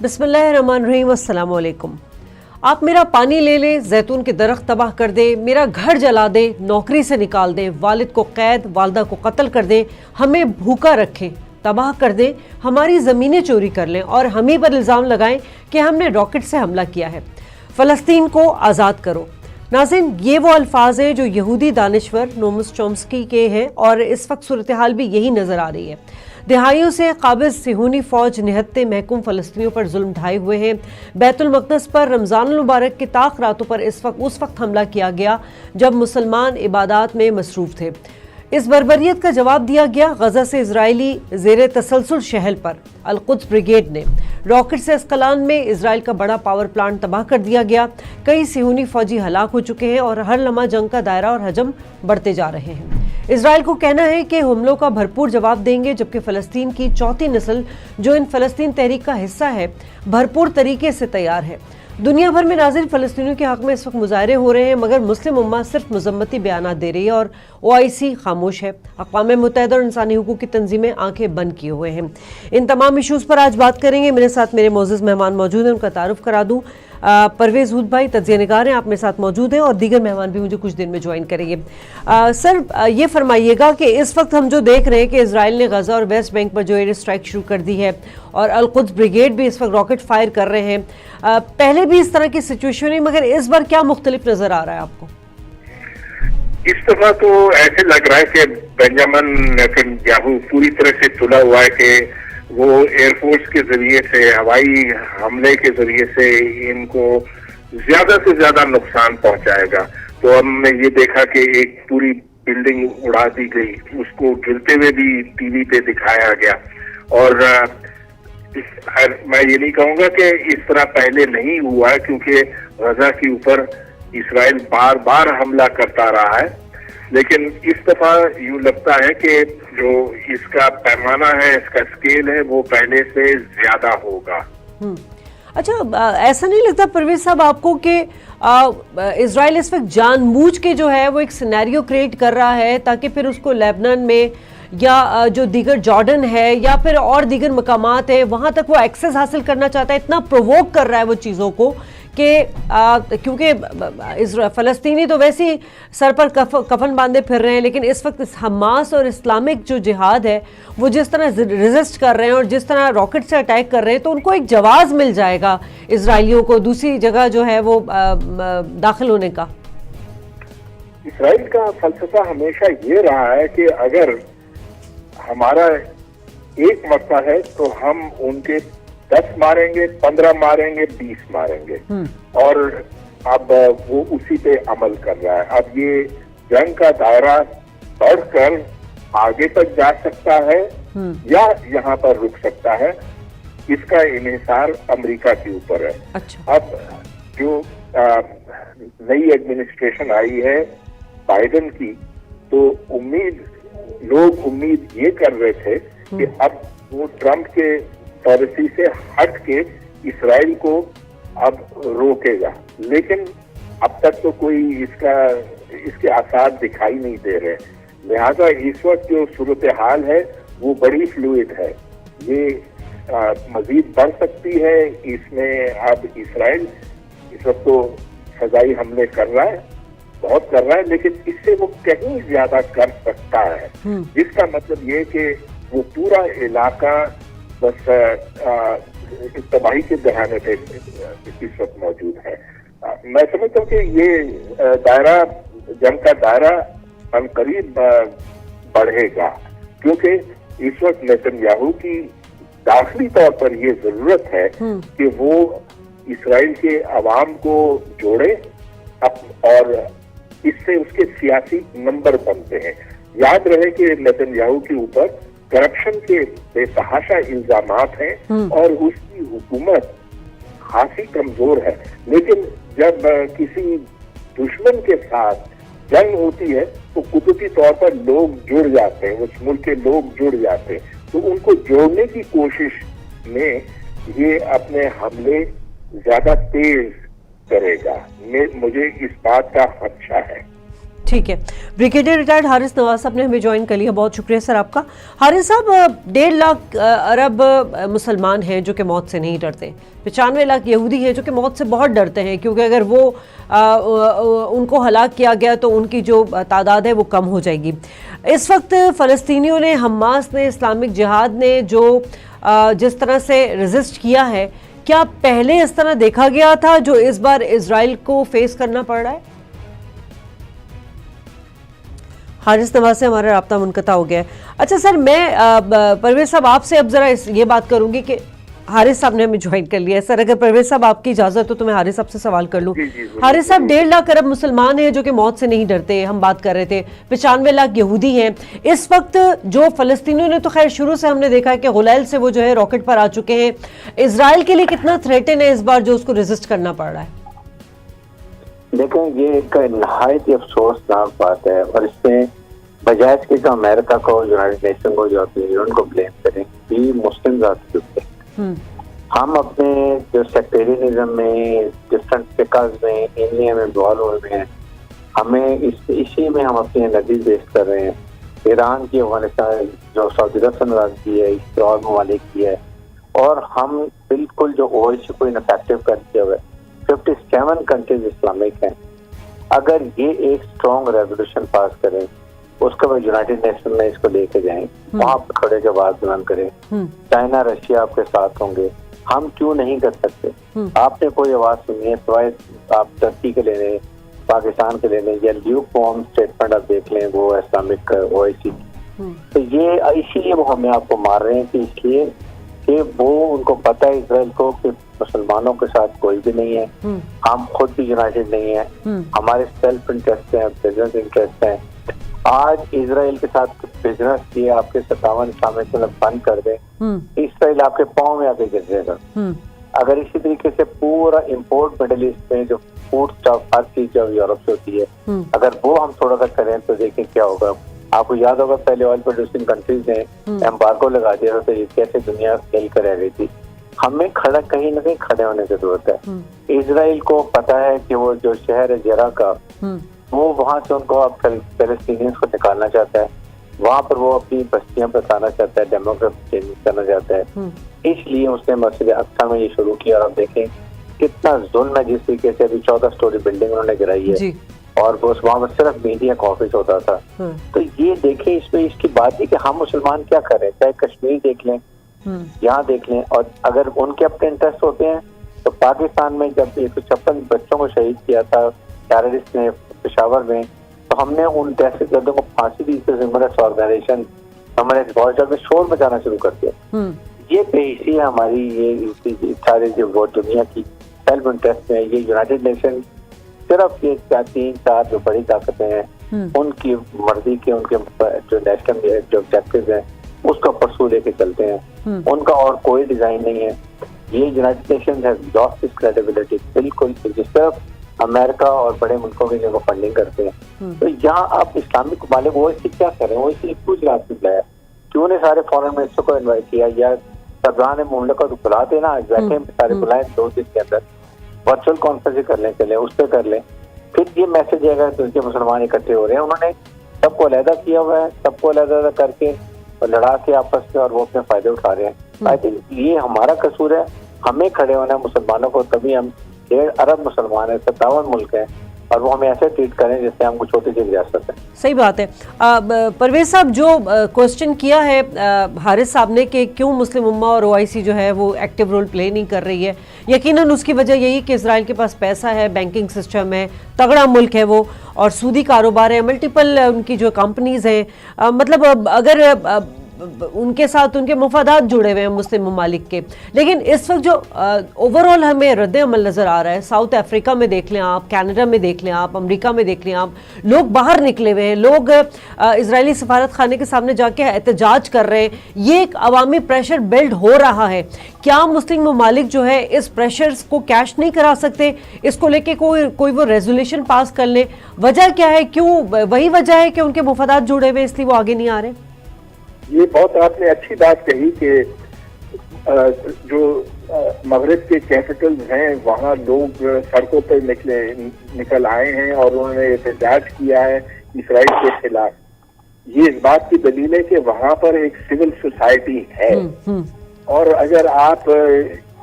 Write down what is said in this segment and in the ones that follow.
बिस्मिल्लाहिर्रहमानिर्रहीम, अस्सलाम वालेकुम। आप मेरा पानी ले लें, जैतून के दरख्त तबाह कर दे, मेरा घर जला दे, नौकरी से निकाल दे, वालिद को कैद, वालदा को कत्ल कर दे, हमें भूखा रखें, तबाह कर दे, हमारी ज़मीनें चोरी कर लें और हम ही पर इल्ज़ाम लगाएं कि हमने रॉकेट से हमला किया है। फ़लस्तीन को आज़ाद करो। नाज़रीन, ये वो अल्फाज हैं जो यहूदी दानिश्वर नोम चॉम्स्की के हैं और इस वक्त सूरत हाल भी यही नज़र आ रही है। दिहाइयों से काबिज़ सिहूनी फ़ौज निहत्ते महकूम फ़लस्तीनियों पर जुल्म ढाए हुए हैं। बैतुल मक़दस पर रमज़ानुल मुबारक की ताक रातों पर उस वक्त हमला किया गया जब मुसलमान इबादत में मसरूफ़ थे। इस बर्बरियत का जवाब दिया गया गजा से इजरायली ज़ेरे तसलसल शहर पर। अल-कुद्स ब्रिगेड ने रॉकेट से अस्कलान में इजराइल का बड़ा पावर प्लांट तबाह कर दिया गया। कई सिहूनी फौजी हलाक हो चुके हैं और हर लम्हा जंग का दायरा और हजम बढ़ते जा रहे हैं। इजराइल को कहना है कि हमलों का भरपूर जवाब देंगे, जबकि फ़लस्तीन की चौथी नस्ल जो इन फ़लस्तीन तहरीक का हिस्सा है भरपूर तरीके से तैयार है। दुनिया भर में नाज़रीन फ़लस्तीनियों के हक़ में इस वक्त मुज़ाहरे हो रहे हैं, मगर मुस्लिम उम्मा सिर्फ मज़म्मती बयानात दे रही है और OIC खामोश है। अक़वाम मुत्तहिदा और इंसानी हुकूक़ की तंजीमें आंखें बंद किए हुए हैं। इन तमाम इशूज़ पर आज बात करेंगे। मेरे साथ मेरे मोअज़्ज़ज़ मेहमान मौजूद हैं, उनका तारुफ करा दूँ। परवेज़ हूद भाई तज्ज़िया निगार हैं, आप मेरे साथ मौजूद हैं और दीगर मेहमान भी मुझे कुछ दिन में ज्वाइन करेंगे। सर, ये फरमाइएगा कि इस वक्त हम जो देख रहे हैं कि इजराइल ने गजा और वेस्ट बैंक पर जो एयर स्ट्राइक शुरू कर दी है और अल-कुद्स ब्रिगेड भी इस वक्त रॉकेट फायर कर रहे हैं। पहले भी इस तरह की सिचुएशन है, मगर इस बार क्या मुख्तलिफ नजर आ रहा है आपको? इस दफा तो ऐसे लग रहा है कि बेंजामिन नेतन्याहू पूरी तरह से तुला हुआ है कि वो एयरफोर्स के जरिए से, हवाई हमले के जरिए से इनको ज्यादा से ज्यादा नुकसान पहुंचाएगा। तो हमने ये देखा कि एक पूरी बिल्डिंग उड़ा दी गई, उसको गिरते हुए भी टीवी पे दिखाया गया। और मैं ये नहीं कहूंगा कि इस तरह पहले नहीं हुआ है, क्योंकि गजा के ऊपर इसराइल बार बार हमला करता रहा है, लेकिन इस दफा यूं लगता है कि जो इसका पैमाना है, इसका स्केल है, वो पहले से ज्यादा होगा। अच्छा, ऐसा नहीं लगता परवेज साहब आपको कि इजराइल इस वक्त जानबूझ के जो है वो एक सिनेरियो क्रिएट कर रहा है ताकि फिर उसको लेबनान में या जो दीगर जॉर्डन है या फिर और दीगर मकामात है वहां तक वो एक्सेस हासिल करना चाहता है, इतना प्रोवोक कर रहा है वो चीज़ों को कि क्योंकि फ़लस्तीनी तो वैसे ही सर पर कफन बांधे फिर रहे हैं, लेकिन इस वक्त हमास और इस्लामिक जो जिहाद है वो जिस तरह रेजिस्ट कर रहे हैं और जिस तरह रॉकेट से अटैक कर रहे हैं, तो उनको एक जवाब मिल जाएगा इजराइलियों को दूसरी जगह जो है वो दाखिल होने का। इसराइल का फलसफा हमेशा ये रहा है कि अगर हमारा एक मसला है तो हम उनके 10 मारेंगे, 15 मारेंगे, 20 मारेंगे। और अब वो उसी पे अमल कर रहा है। अब ये जंग का दायरा बढ़कर आगे तक जा सकता है या यहाँ पर रुक सकता है, इसका इन्हिसार अमेरिका के ऊपर है। अच्छा। अब जो नई एडमिनिस्ट्रेशन आई है बाइडेन की, तो लोग उम्मीद ये कर रहे थे कि अब वो ट्रंप के पॉलिसी से हट के इसराइल को अब रोकेगा, लेकिन अब तक तो कोई इसके आसार दिखाई नहीं दे रहे। लिहाजा इस वक्त जो सूरत हाल है वो बड़ी फ्लूइड है, ये मजीद बढ़ सकती है। इसमें अब इसराइल इस वक्त तो फजाई हमले कर रहा है, बहुत कर रहा है, लेकिन इससे वो कहीं ज्यादा कर सकता है, जिसका मतलब ये कि वो पूरा इलाका बस तबाही के दहाने पे इस वक्त मौजूद है। मैं समझता हूँ कि ये दायरा, जंग का दायरा अनकरीब बढ़ेगा, क्योंकि इस वक्त नेतन्याहू की दाखिली तौर पर ये जरूरत है कि वो इसराइल के अवाम को जोड़े और इससे उसके सियासी नंबर बनते हैं। याद रहे कि नेतन्याहू के ऊपर करप्शन के बेतहाशा इल्जामात हैं और उसकी हुकूमत खासी कमजोर है, लेकिन जब किसी दुश्मन के साथ जंग होती है तो कुदरती तौर पर लोग जुड़ जाते हैं, उस मुल्क के लोग जुड़ जाते हैं, तो उनको जोड़ने की कोशिश में ये अपने हमले ज्यादा तेज करेगा। मुझे इस बात का खदशा है। ٹھیک ہے. بریگیڈیئر ریٹائرڈ حارث نواز صاحب نے ہمیں جوائن کر لیا. بہت شکریہ سر آپ کا. حارث صاحب 1.5 لاکھ عرب مسلمان ہیں جو کہ موت سے نہیں ڈرتے. 95 لاکھ یہودی ہیں جو کہ موت سے بہت ڈرتے ہیں کیونکہ اگر وہ ان کو ہلاک کیا گیا تو ان کی جو تعداد ہے وہ کم ہو جائے گی. اس وقت فلسطینیوں نے، حماس نے، اسلامک جہاد نے جو جس طرح سے ریزسٹ کیا ہے، کیا پہلے اس طرح دیکھا گیا تھا جو اس بار اسرائیل کو فیس کرنا پڑ رہا ہے؟ حارث نواز سے ہمارا رابطہ منقطع ہو گیا ہے. اچھا سر، میں پرویز صاحب آپ سے اب ذرا یہ بات کروں گی کہ حارث صاحب نے ہمیں جوائن کر لیا ہے. سر اگر پرویز صاحب آپ کی اجازت ہو تو میں حارث صاحب سے سوال کر لوں. حارث صاحب 1.5 لاکھ عرب مسلمان ہیں جو کہ موت سے نہیں ڈرتے، ہم بات کر رہے تھے. 95 لاکھ یہودی ہیں. اس وقت جو فلسطینیوں نے تو خیر شروع سے ہم نے دیکھا ہے کہ غلیل سے وہ جو ہے راکٹ پر آ چکے ہیں. اسرائیل کے لیے کتنا تھریٹن ہے اس بار جو اس کو ریزسٹ کرنا پڑ رہا ہے؟ دیکھیں، یہ ایک نہایت افسوسناک بات ہے، اور اس میں بجائے اس کے جو امریکہ کو، یونائٹڈ نیشن کو، جو ان کو بلیم کریں، بھی مسلم ذات ہیں. ہم اپنے جو سیکٹیرینزم میں، ڈفرنٹ فکرز میں، انڈیا میں انوالو ہوئے ہیں. ہمیں اسی میں ہم اپنی انرجی ویسٹ کر رہے ہیں. ایران کی، افغانستان جو سعودی عرب سے ناراض کی ہے، اس اور ممالک کی ہے، اور ہم بالکل جو اوائسی کو انفیکٹو کر دیا ہوئے 57 کنٹریز اسلامک ہیں. اگر یہ ایک اسٹرانگ ریزولوشن پاس کریں، اس کے بعد یونائٹڈ نیشن میں اس کو لے کے جائیں، وہاں پہ کھڑے کے آواز بلند کریں. چائنا، رشیا آپ کے ساتھ ہوں گے. ہم کیوں نہیں کر سکتے؟ آپ نے کوئی آواز سنی ہے؟ سوائے آپ ترکی کے لے لیں، پاکستان کے لے لیں، یا لیوک وارم اسٹیٹمنٹ آپ دیکھ لیں وہ اسلامک اوائسی. تو یہ اسی لیے وہ ہمیں آپ کو مار رہے ہیں کہ اس لیے کہ وہ ان کو پتہ ہے اسرائیل کو کہ مسلمانوں کے ساتھ کوئی بھی نہیں ہے. ہم خود بھی یونائٹڈ نہیں ہیں. ہمارے سیلف انٹرسٹ ہیں، بزنس انٹرسٹ ہیں. آج اسرائیل کے ساتھ بزنس کیے آپ کے 57 اسلامک بند کر دیں، اسرائیل آپ کے پاؤں میں آ کے گر جائے گا. اگر اسی طریقے سے پورا امپورٹ مڈل ایسٹ میں جو فوڈ اسٹاف، ہر چیز جو یورپ سے ہوتی ہے، اگر وہ ہم تھوڑا سا کریں تو دیکھیں کیا ہوگا. آپ کو یاد ہوگا پہلے آئل پروڈیوسنگ کنٹریز نے ایمبارگو لگا دیا تھا، تو یہ کیسے دنیا کھیل کر رہ گئی تھی. ہمیں کہیں نہ کہیں کھڑے ہونے کی ضرورت ہے. اسرائیل کو پتا ہے کہ وہ جو شہر ہے جرا کا، وہ وہاں سے ان کو اب فلسطینیز کو نکالنا چاہتا ہے. وہاں پر وہ اپنی بستیاں بسانا چاہتا ہے، ڈیموگرافی چینج کرنا چاہتا ہے. اس لیے اس نے مسجد اقصی میں یہ شروع کیا. اور اب دیکھیں کتنا ظلم ہے. جس طریقے سے ابھی 14 سٹوری بلڈنگ انہوں نے گرائی ہے، اور وہاں پر صرف میڈیا کا آفس ہوتا تھا. تو یہ دیکھیں، اس میں اس کی بات ہے کہ ہم مسلمان کیا کریں. چاہے کشمیر دیکھ لیں، یہاں دیکھ لیں، اور اگر ان کے اپنے انٹرسٹ ہوتے ہیں تو پاکستان میں جب 156 بچوں کو شہید کیا تھا ٹیررسٹ نے پشاور میں، تو ہم نے ان دہشت گردوں کو پھانسی دی. ہیومن آرگنائزیشن ہمارے میں شور مچانا شروع کر دیا. یہ بے حسی ہے ہماری. یہ سارے جو وہ دنیا کی سیلف انٹرسٹ میں، یہ یونائٹڈ نیشن صرف یہ 3-4 جو بڑی طاقتیں ہیں ان کی مرضی کے، ان کے جو نیشنل جو آبجیکٹیوز ہیں اس کا پرسو لے کے چلتے ہیں. ان کا اور کوئی ڈیزائن نہیں ہے. یہ United Nation has lost its credibility. بالکل جس طرح امریکہ اور بڑے ملکوں کی جو فنڈنگ کرتے ہیں، تو یہاں آپ اسلامک ممالک وہ اس کی کیا کریں؟ وہ اس لیے کچھ رات میں بلایا، کیوں نے سارے فارن منسٹر کو انوائٹ کیا، یا سربراہ مملکت کو بلا دینا، بیٹھے سارے بلائیں 2 دن کے اندر ورچوئل کانفرنس کر لیں، چلیں اس پہ کر لیں. پھر یہ میسج ہے کہ دنیا مسلمان اکٹھے ہو رہے ہیں. انہوں نے سب کو علیحدہ کیا ہوا ہے، سب کو علیحدہ کر کے اور لڑا کے آپس میں، اور وہ اپنے فائدے اٹھا رہے ہیں. آئی تھنک یہ ہمارا قصور ہے. ہمیں کھڑے ہونا ہے مسلمانوں کو. تبھی ہم 1.5 ارب مسلمان ہیں، 57 ملک ہیں، اور وہ ہمیں ایسے ٹریٹ کریں جس سے ہم کو چھوٹی سی ریاست ہے. صحیح بات ہے. پرویز صاحب، جو کوشچن کیا ہے حارث صاحب نے کہ کیوں مسلم امہ اور OIC جو ہے وہ ایکٹیو رول پلے نہیں کر رہی ہے، یقیناً اس کی وجہ یہی کہ اسرائیل کے پاس پیسہ ہے، بینکنگ سسٹم ہے، تگڑا ملک ہے وہ، اور سودی کاروبار ہے، ملٹیپل ان کی جو کمپنیز ہیں. مطلب اگر ان کے ساتھ ان کے مفادات جڑے ہوئے ہیں مسلم ممالک کے. لیکن اس وقت جو اوور آل ہمیں رد عمل نظر آ رہا ہے، ساؤتھ افریقہ میں دیکھ لیں آپ، کینیڈا میں دیکھ لیں آپ، امریکہ میں دیکھ لیں آپ، لوگ باہر نکلے ہوئے ہیں، لوگ اسرائیلی سفارت خانے کے سامنے جا کے احتجاج کر رہے ہیں. یہ ایک عوامی پریشر بلڈ ہو رہا ہے. کیا مسلم ممالک جو ہے اس پریشرز کو کیش نہیں کرا سکتے؟ اس کو لے کے کوئی وہ ریزولوشن پاس کر لیں؟ وجہ کیا ہے؟ کیوں وہی وجہ ہے کہ ان کے مفادات جڑے ہوئے اس لیے وہ آگے نہیں آ رہے؟ یہ بہت آپ نے اچھی بات کہی کہ جو मगरिब के कैपिटल्स हैं वहाँ लोग सड़कों पर निकल आए हैं और उन्होंने एहतजाज किया है इसराइल के खिलाफ। ये इस बात की दलील है कि वहाँ पर एक सिविल सोसाइटी है। और अगर आप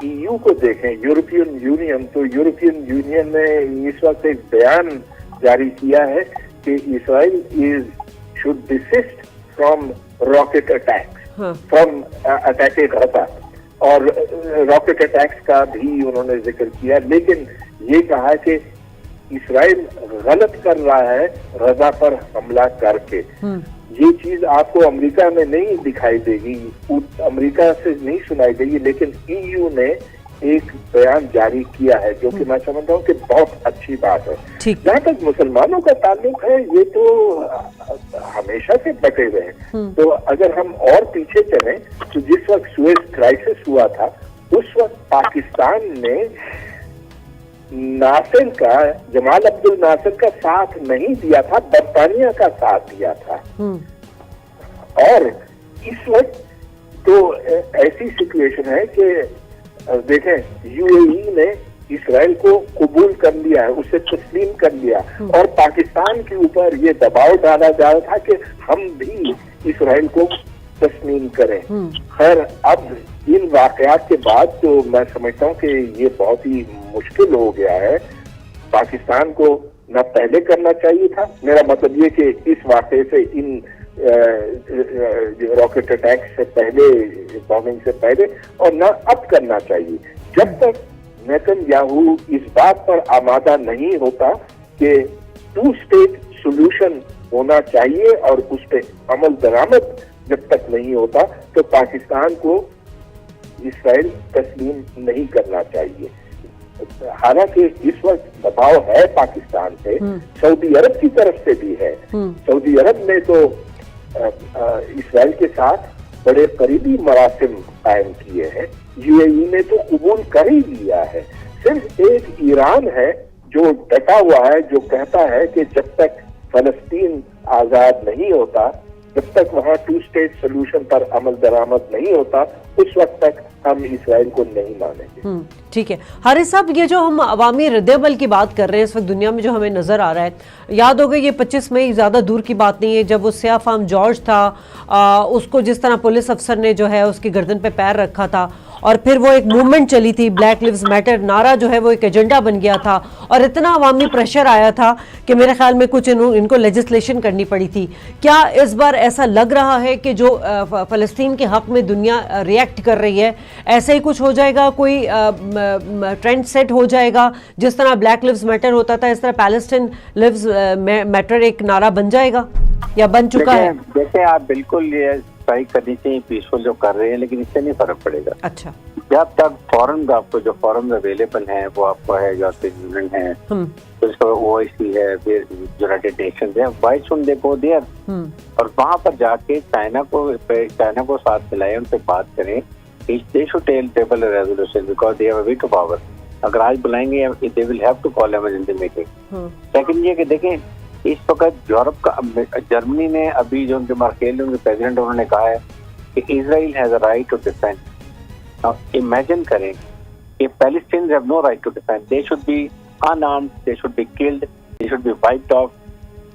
EU को देखें, यूरोपियन यूनियन, तो यूरोपियन यूनियन ने इस वक्त एक बयान जारी किया है कि Israel should desist from rocket attacks, from attack Gaza, और रॉकेट अटैक्स का भी उन्होंने जिक्र किया, लेकिन ये कहा कि इसराइल गलत कर रहा है गजा पर हमला करके। ये चीज आपको अमेरिका में नहीं दिखाई देगी, अमेरिका से नहीं सुनाई देगी, लेकिन EU ने एक बयान जारी किया है जो कि मैं समझता हूँ कि बहुत अच्छी बात है। जहाँ तक मुसलमानों का ताल्लुक है, ये तो हमेशा से बटे हुए हैं। तो अगर हम और पीछे चलें तो जिस वक्त सुएज क्राइसिस हुआ था उस वक्त पाकिस्तान ने नासिर का, जमाल अब्दुल नासिर का साथ नहीं दिया था, बरतानिया का साथ दिया था। और इस वक्त तो ऐसी सिचुएशन है कि देखें, UAE ने इसराइल को कबूल कर लिया है, उसे तस्लीम कर लिया, और पाकिस्तान के ऊपर ये दबाव डाला जा रहा था कि हम भी इसराइल को तस्लीम करें। खैर, अब इन वाकयात के बाद तो मैं समझता हूँ कि ये बहुत ही मुश्किल हो गया है। पाकिस्तान को न पहले करना चाहिए था, मेरा मतलब ये कि इस वाकये से, इन रॉकेट अटैक से पहले, बॉम्बिंग से पहले, और न अब करना चाहिए, जब तक नेतन्याहू इस बात पर आमादा नहीं होता कि 2 स्टेट सोल्यूशन होना चाहिए और उस पर अमल दरामद जब तक नहीं होता तो पाकिस्तान को इसराइल तस्लीम नहीं करना चाहिए। हालांकि इस वक्त दबाव है पाकिस्तान से, सऊदी अरब की तरफ से भी है। सऊदी अरब ने तो इसराइल के साथ बड़े करीबी मरासिम कायम किए हैं, UAE ने तो कबूल कर ही लिया है। सिर्फ एक ईरान है जो डटा हुआ है, जो कहता है कि जब तक फलस्तीन आजाद नहीं होता, जब तक वहाँ 2 स्टेट सोल्यूशन पर अमल दरामद नहीं होता, उस वक्त तक हम इसराइल को नहीं मानेंगे। ठीक है हारिस साहब, ये जो हम अवामी रद्द-ए-अमल की बात कर रहे हैं इस वक्त दुनिया में जो हमें नजर आ रहा है, याद होगा ये 25 मई ज़्यादा दूर की बात नहीं है, जब वो सियाह फार्म जॉर्ज था, उसको जिस तरह पुलिस अफसर ने जो है उसकी गर्दन पे पैर रखा था, और फिर वो एक मूवमेंट चली थी, ब्लैक लिव्स मैटर नारा जो है वो एक एजेंडा बन गया था, और इतना अवामी प्रेशर आया था कि मेरे ख्याल में कुछ इनको लेजिस्लेशन करनी पड़ी थी। क्या इस बार ऐसा लग रहा है कि जो फ़लस्तीन के हक़ में दुनिया रिएक्ट कर रही है, ऐसा ही कुछ हो जाएगा, कोई ट्रेंड सेट हो जाएगा, जिस तरह ब्लैक लिव्स मैटर होता था इस तरह पैलेस्टाइन लिव्स मैटर एक नारा बन जाएगा या बन चुका है? देखिए, आप बिल्कुल ये स्ट्राइक करनी चाहिए, पीसफुल जो कर रहे हैं, लेकिन इससे नहीं फर्क पड़ेगा। अच्छा, जब तक फॉरम का आपको जो फॉरम अवेलेबल है वो आपको है, यूरोपियन यूनियन है, तो OIC है, फिर यूनाइटेड नेशंस है, why should they go there? और वहाँ पर जाके चाइना को साथ मिलाएं, उनसे बात करें, they should table resolution because they have a veto power. अगर आज बुलाएंगे they will have to call emergency meeting. Second ये कि देखें, इस वक्त यूरोप का, जर्मनी ने अभी जो उनके मार्केल उनके प्रेसिडेंट उन्होंने कहा है कि Israel has a right to defend. Now imagine करें कि Palestines have no right to defend, they should be unarmed, they should be killed, they should be wiped off.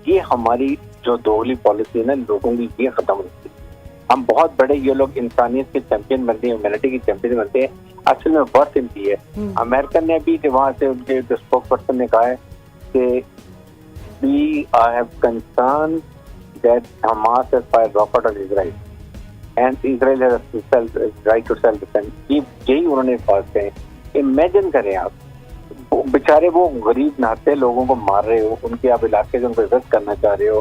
ये हमारी जो दोगली पॉलिसी है ना, लोगों की ये खत्म होती है। हम बहुत बड़े, ये लोग इंसानियत के चैंपियन बनते हैं, ह्यूमैनिटी के चैंपियन बनते हैं, असल में वर्थ इनकी है। अमेरिका ने भी वहाँ से उनके स्पोक पर्सन ने कहा है कि we have concern that Hamas has fired rocket on Israel and Israel has a right to self-defense. यही उन्होंने बात कही। इमेजिन करें आप, बेचारे वो गरीब नाते लोगों को मार रहे हो, उनके आप इलाके से उनको इज्जत करना चाह रहे हो,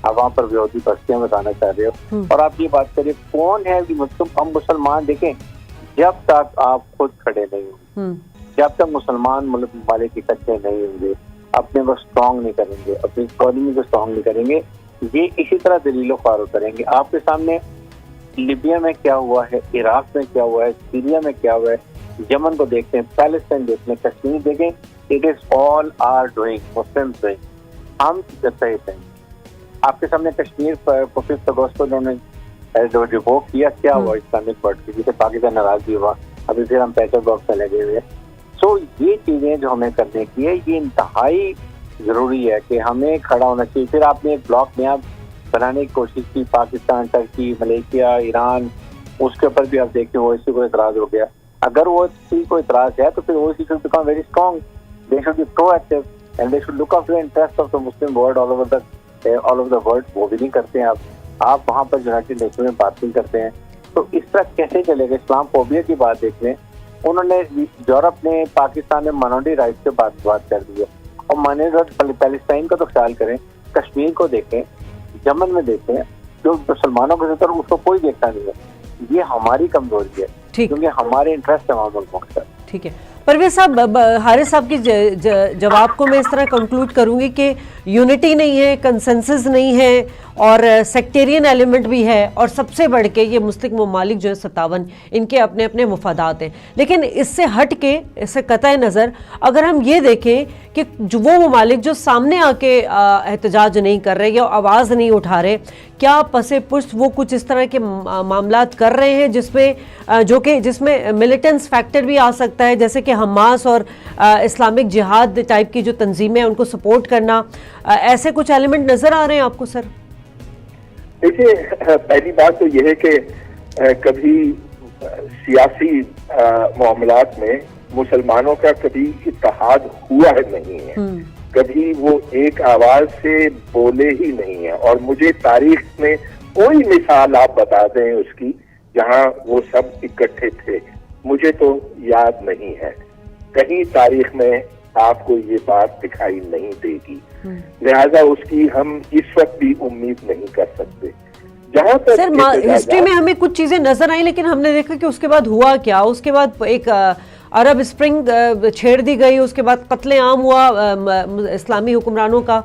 आप वहाँ पर विरोधी बस्तियां बताना चाह रहे हो, और आप ये बात करिए कौन है कि मतलब हम मुसलमान देखें, जब तक आप खुद खड़े नहीं होंगे, जब तक मुसलमान ममालिक इकट्ठे नहीं होंगे, अपने को स्ट्रांग नहीं करेंगे, अपनी इकोनॉमी को स्ट्रांग नहीं करेंगे, ये इसी तरह दलीलो ख्वार करेंगे। आपके सामने लीबिया में क्या हुआ है, इराक में क्या हुआ है, सीरिया में क्या हुआ है, यमन को देखते हैं, पैलेस्टाइन देखते हैं, कश्मीर देखें, it is all are doing, Muslim doing, हम सही थे। आपके सामने कश्मीर पर 5 अगस्त को उन्होंने जो रिवोक किया, क्या हुआ इस्लामिक वर्ल्ड की, जिसे पाकिस्तान नाराज भी हुआ, अभी फिर हम पैचर बॉक्स में लगे हुए हैं। सो ये चीजें जो हमें करने की है, ये इंतहाई जरूरी है कि हमें खड़ा होना चाहिए। फिर आपने एक ब्लॉक नया बनाने की कोशिश की, पाकिस्तान, टर्की, मलेशिया, ईरान, उसके ऊपर भी आप देखिए ओवैसी को इतराज हो गया। अगर ओवैसी को इतराज है तो फिर Owaisi should become very strong, they should be proactive and they should look after the interest of the Muslim world all over the world. वो भी नहीं करते हैं आप वहाँ पर यूनाइटेड नेशन में बात नहीं करते हैं। तो इस तरह कैसे चलेगा? इस्लाम फोबिया की बात देख लें, उन्होंने यूरोप ने पाकिस्तान में माइनॉरिटी राइट्स के बात कर दी है, और माइनॉरिटी पैलेस्टाइन का तो ख्याल करें, कश्मीर को देखें, यमन में देखें, जो मुसलमानों के तरफ उसको कोई देखता नहीं है। ये हमारी कमजोरी है, क्योंकि हमारे इंटरेस्ट है वहाँ मुल्कों के साथ। ठीक है, परवेज साहब, हारिस साहब की जवाब को मैं इस तरह कंक्लूड करूंगी कि यूनिटी नहीं है, कंसेंसस नहीं है, और सेक्टेरियन एलिमेंट भी है, और सबसे बढ़ के ये मुस्लिम ममालिक जो है 57 इनके अपने अपने मुफादात हैं। लेकिन इससे हट के, इससे कतई नज़र अगर हम ये देखें कि जो वो ममालिक जो सामने आके एहतजाज नहीं कर रहे या आवाज़ नहीं उठा रहे, क्या पसे पुष्ट वो कुछ इस तरह के मामलात कर रहे हैं जिसमें मिलिटेंस फैक्टर भी आ सकता है, जैसे कि हमास और इस्लामिक जिहाद टाइप की जो तंजीमें हैं उनको सपोर्ट करना, ऐसे कुछ एलिमेंट नज़र आ रहे हैं आपको सर? देखिए, पहली बात तो यह है कि कभी सियासी मामलात में मुसलमानों का कभी इत्तेहाद हुआ नहीं है, कभी वो एक आवाज से बोले ही नहीं है। और मुझे तारीख में कोई मिसाल आप बता दें उसकी जहां वो सब इकट्ठे थे, मुझे तो याद नहीं है। कहीं तारीख में आपको ये बात दिखाई नहीं देगी, लिहाजा उसकी हम इस वक्त भी उम्मीद नहीं कर सकते। जहां तक सर हिस्ट्री में हमें कुछ चीजें नजर आई, लेकिन हमने देखा कि उसके बाद हुआ क्या। उसके बाद एक अरब स्प्रिंग छेड़ दी गई, उसके बाद कत्ले आम हुआ इस्लामी हुक्मरानों का,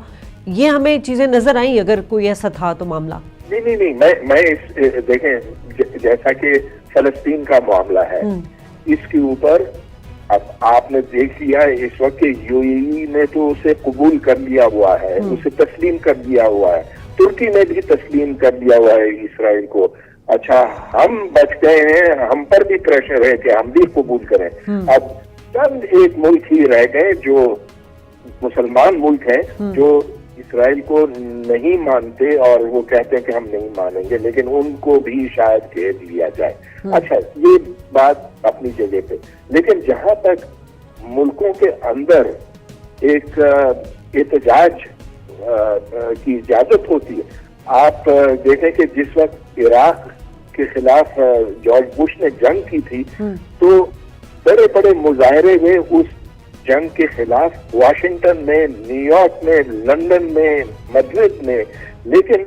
ये हमें चीजें नजर आई। अगर कोई ऐसा था तो मामला नहीं, मैं देखें, जैसा कि फलस्तीन का मामला है, इसके ऊपर अब आपने देख लिया इस वक्त के यूएई ने तो उसे कबूल कर लिया हुआ है, उसे तस्लीम कर दिया हुआ है, तुर्की ने भी तस्लीम कर दिया हुआ है इसराइल को। अच्छा, हम बच गए हैं, हम पर भी प्रेशर है कि हम भी कबूल करें। अब चंद एक मुल्क ही रह गए जो मुसलमान मुल्क हैं, जो इसराइल को नहीं मानते और वो कहते हैं कि हम नहीं मानेंगे, लेकिन उनको भी शायद घेर लिया जाए। अच्छा, ये बात अपनी जगह पे, लेकिन जहां तक मुल्कों के अंदर एक एहतजाज की इजाजत होती है, आप देखें कि जिस वक्त इराक के खिलाफ जॉर्ज बुश ने जंग की थी, तो बड़े बड़े मुजाहरे हुए उस जंग के खिलाफ, वाशिंगटन में, न्यूयॉर्क में, लंदन में, मद्रिद में। लेकिन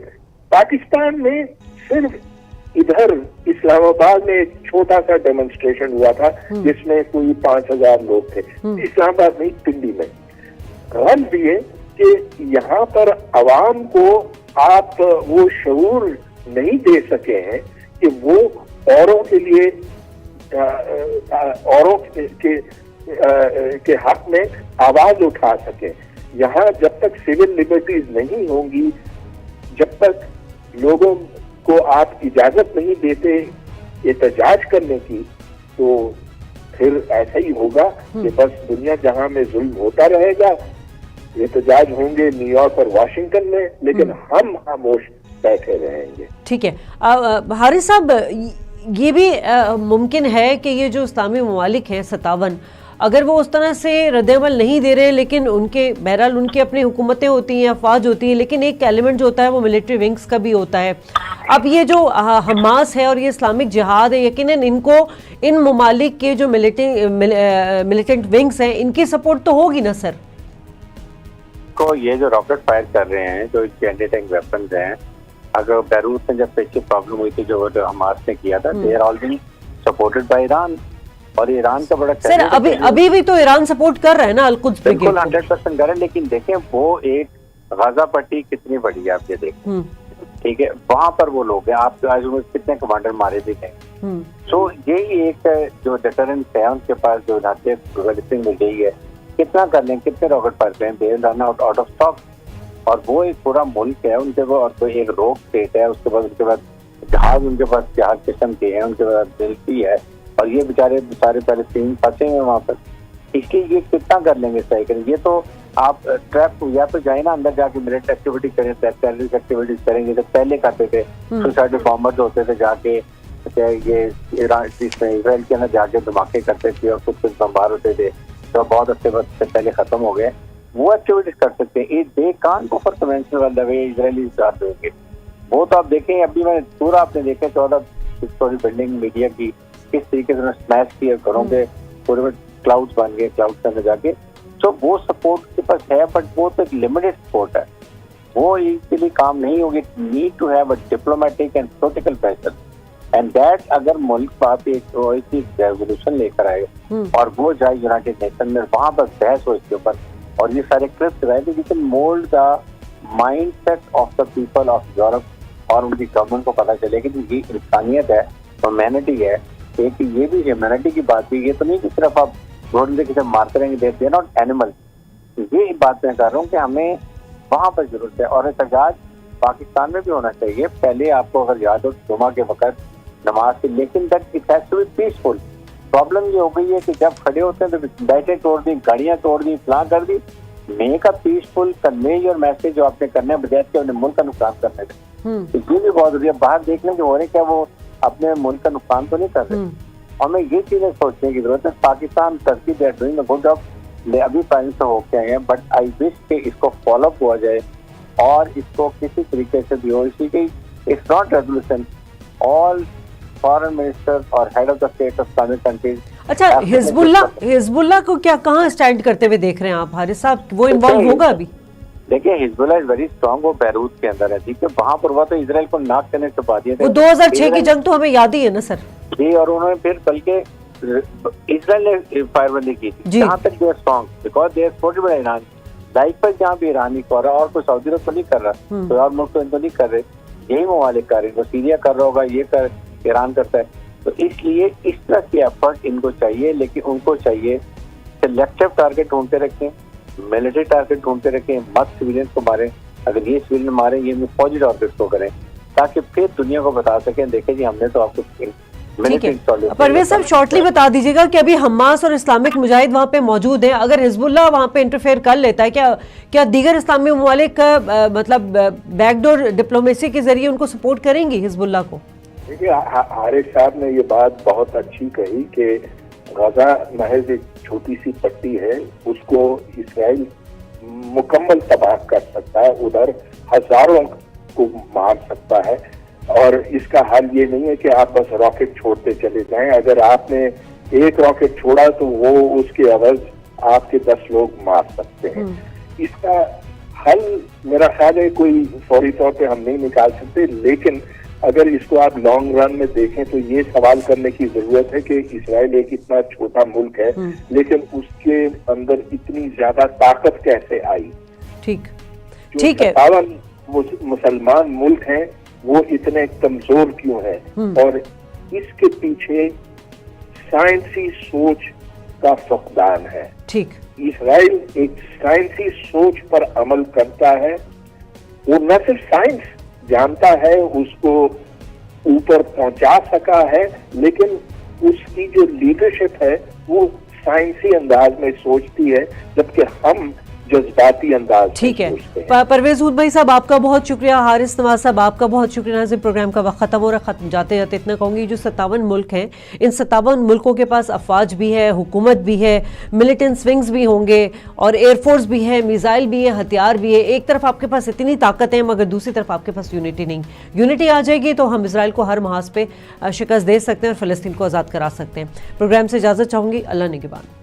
पाकिस्तान में सिर्फ इधर इस्लामाबाद में एक छोटा सा डेमोन्स्ट्रेशन हुआ था जिसमें कोई 5000 लोग थे, इस्लामाबाद नहीं, दिल्ली में। गलत ये कि यहाँ पर अवाम को आप वो शऊर नहीं दे सके हैं कि वो औरों के लिए, औरों के हक में आवाज उठा सके। यहाँ जब तक सिविल लिबर्टीज नहीं होंगी, जब तक लोगों को आप इजाजत नहीं देते एहतजाज करने की, तो फिर ऐसा ही होगा कि बस दुनिया जहां में जुल्म होता रहेगा, एहतजाज होंगे न्यूयॉर्क और वाशिंगटन में, लेकिन हम खामोश बैठे रहेंगे। ठीक है, हारिस साहब, ये भी मुमकिन है कि ये जो इस्लामी ममालिक हैं 57, अगर वो उस तरह से रद्द-ए-अमल नहीं दे रहे, लेकिन उनके बहरहाल उनकी अपनी हुकूमतें होती हैं, अफवाज होती हैं, लेकिन एक एलिमेंट जो होता है वो मिलिट्री विंग्स का भी होता है। अब ये जो हमास है और ये इस्लामिक जिहाद है, यकीनन इनको इन ममालिक के जो मिलिटेंट विंग्स हैं, इनकी सपोर्ट तो होगी ना सर? को ये जो रॉकेट फायर कर रहे हैं, जो एंटी टैंक वेपन्स हैं, अगर बैरूत में जब पेश प्रॉब्लम हुई थी जो हमास ने किया था, they are all being supported by Iran. और ईरान का बड़ा सर अभी भी तो ईरान सपोर्ट कर रहा है ना अल-कुद्स ब्रिगेड को। 100% कर रहे हैं, लेकिन देखें वो एक गाजा पट्टी कितनी बड़ी है, आप ये देखें, ठीक है, वहां पर वो लोग हैं, आप आज कितने कमांडर मारे भी गए। सो यही एक जो डिटरेंस है उनके पास, जो अफगानिस्तान में गई है, कितना कर लें, कितने रॉकेट फायर हैं, they run out of stock. और वो एक पूरा मुल्क है उनके पास, और कोई एक रोक स्टेट है, उसके बाद उनके पास जहाज, उनके पास 4 किस्म के हैं, उनके पास मिलिट्री है, اور یہ بیچارے سارے فلسطین پھنسے ہوئے وہاں پر. اس لیے یہ کتنا کر لیں گے صحیح کریں. یہ تو آپ ٹریپ یا تو جائیں نا اندر جا کے ملٹری ایکٹیویٹی کریں, ٹیررسٹ ایکٹیویٹیز کریں گے. جب پہلے کرتے تھے سوسائڈ بامبرز ہوتے تھے جا کے یہ اسرائیل کے اندر جا کے دھماکے کرتے تھے اور کچھ بمبار ہوتے تھے, جو بہت عرصے وقت سے پہلے ختم ہو گئے. وہ ایکٹیویٹیز کر سکتے ہیں. They can't go for conventional the way Israelis are doing it. وہ تو آپ دیکھیں, ابھی میں پورا آپ نے دیکھا 14 اسٹوری بلڈنگ میڈیا کی کس طریقے سے اسمیش کیا گھروں کے پورے میں کلاؤڈز بن گئے, کلاؤڈ کے اندر جا کے. تو وہ سپورٹ کے پاس ہے, بٹ وہ تو ایک لمیٹڈ سپورٹ ہے, وہ اس کے لیے کام نہیں ہوگی. Need to have a diplomatic and political pressure, and that اگر ملک بات ایک ریزولوشن لے کر آئے اور وہ جائے یونائٹیڈ نیشن میں, وہاں پر بحث ہو اس کے اوپر, اور یہ سارے کلپس رہے تھے جسے mould the mindset of the people of Europe, اور ان کی گورنمنٹ کو پتہ چلے کہ یہ انسانیت ہے, ہیومینٹی ہے. ایک یہ بھی ہیومینٹی کی بات بھی, یہ تو نہیں کہ صرف آپ روڈ سے کسی مارتے رہیں گے, دیتے ہیں ناٹ اینیمل. یہ بات میں کر رہا ہوں کہ ہمیں وہاں پر ضرورت ہے, اور احتجاج پاکستان میں بھی ہونا چاہیے. پہلے آپ کو اگر یاد ہو جمعہ کے وقت نماز سے, لیکن that it has to be peaceful. Problem یہ ہو گئی ہے کہ جب کھڑے ہوتے ہیں تو بیٹھے توڑ دی, گاڑیاں توڑ دی, فلاں کر دی. Make a peaceful convey your message جو آپ نے کرنا ہے, بجائے کہ اپنے ملک کا نقصان کرنے سے. یہ بھی بہت ضروری ہے. باہر دیکھ لیں کہ ہو رہے کیا, وہ اپنے ملک کا نقصان تو نہیں کر رہے. ہمیں یہ چیزیں سوچنے کی ضرورت ہے. پاکستان ترکی they doing a good job, ابھی فائنل سے ہو کے آئے ہیں, بٹ آئی وش کہ اس کو فالو اپ ہوا جائے اور اس کو کسی طریقے سے بھی ہو. اسی کی it's not resolution, all foreign minister اور head of the state of Islamic countries. اچھا, حزب اللہ کو کیا کہاں اسٹینڈ کرتے ہوئے دیکھ رہے ہیں آپ حارث صاحب, وہ انوالو ہوگا ابھی؟ دیکھیں حزب اللہ از ویری اسٹرانگ, وہ بیروت کے اندر ہے, ٹھیک ہے, وہاں پر ہوا تو اسرائیل کو ناک کرنے سے دیا تھا. وہ 2006 کی جنگ تو ہمیں یاد ہی ہے نا سر. جی, اور انہوں نے پھر بلکہ اسرائیل نے فائر بندی کی تھی. جہاں تک they are strong because they are supported by Iran. Like پر جہاں بھی ایران ہی کر رہا, اور کوئی سعودی عرب تو نہیں کر رہا, کوئی اور ملک تو ان کو نہیں کر رہے, یہی ممالک کر رہے. وہ سیریا کر رہا ہوگا, یہ کر ایران کرتا ہے. تو اس لیے اس طرح کی ایفرٹ ان کو چاہیے, لیکن ان کو چاہیے سلیکٹو ٹارگیٹ ڈھونڈتے رکھیں, ملٹری ٹارگیٹ ڈھونڈتے رکھیں, مت سویلینس کو ماریں. اگر یہ سویلین ماریں, یہ فوجی ٹارگیٹ کو کریں, تاکہ پھر دنیا کو بتا سکیں دیکھیں جی ہم نے تو آپ کو. پرویز صاحب شارٹلی بتا دیجیے گا کہ ابھی حماس اور اسلامک مجاہد وہاں پہ موجود ہیں, اگر حزب اللہ وہاں پہ انٹرفیئر کر لیتا ہے, کیا دیگر اسلامی ممالک کا مطلب بیک ڈور ڈپلومیسی کے ذریعے ان کو سپورٹ کریں گی حزب اللہ کو؟ دیکھیے, حارث صاحب نے یہ بات بہت اچھی کہی کہ غزہ محض ایک چھوٹی سی پٹی ہے, اس کو اسرائیل مکمل تباہ کر سکتا ہے, ادھر ہزاروں کو مار سکتا ہے. اور اس کا حل یہ نہیں ہے کہ آپ بس راکٹ چھوڑتے چلے جائیں. اگر آپ نے ایک راکٹ چھوڑا تو وہ اس کے عوض آپ کے 10 لوگ مار سکتے ہیں. اس کا حل میرا خیال ہے کوئی فوری طور پہ ہم نہیں نکال سکتے, لیکن اگر اس کو آپ لانگ رن میں دیکھیں تو یہ سوال کرنے کی ضرورت ہے کہ اسرائیل ایک اتنا چھوٹا ملک ہے, لیکن اس کے اندر اتنی زیادہ طاقت کیسے آئی. ٹھیک ہے, 57 مسلمان ملک ہیں, وہ اتنے کمزور کیوں ہیں؟ اور اس کے پیچھے سائنسی سوچ کا فقدان ہے. اسرائیل ایک سائنسی سوچ پر عمل کرتا ہے, وہ نہ صرف سائنس جانتا ہے, اس کو اوپر پہنچا سکا ہے, لیکن اس کی جو لیڈرشپ ہے وہ سائنسی انداز میں سوچتی ہے, جبکہ ہم جذباتی انداز. ٹھیک ہے, پرویز ہود بھائی صاحب آپ کا بہت شکریہ, حارث نواز صاحب آپ کا بہت شکریہ. ناظرین, پروگرام کا وقت ختم ہو رہا, ختم جاتے جاتے اتنا کہوں گی, جو 57 ملک ہیں, ان 57 ملکوں کے پاس افواج بھی ہے, حکومت بھی ہے, ملیٹنٹ ونگز بھی ہوں گے, اور ایئر فورس بھی ہے, میزائل بھی ہے, ہتھیار بھی ہے. ایک طرف آپ کے پاس اتنی طاقت ہے, مگر دوسری طرف آپ کے پاس یونٹی نہیں. یونٹی آ جائے گی تو ہم اسرائیل کو ہر محاذ پہ شکست دے سکتے ہیں اور فلسطین کو آزاد کرا سکتے ہیں. پروگرام سے اجازت چاہوں گی, اللہ نگہبان.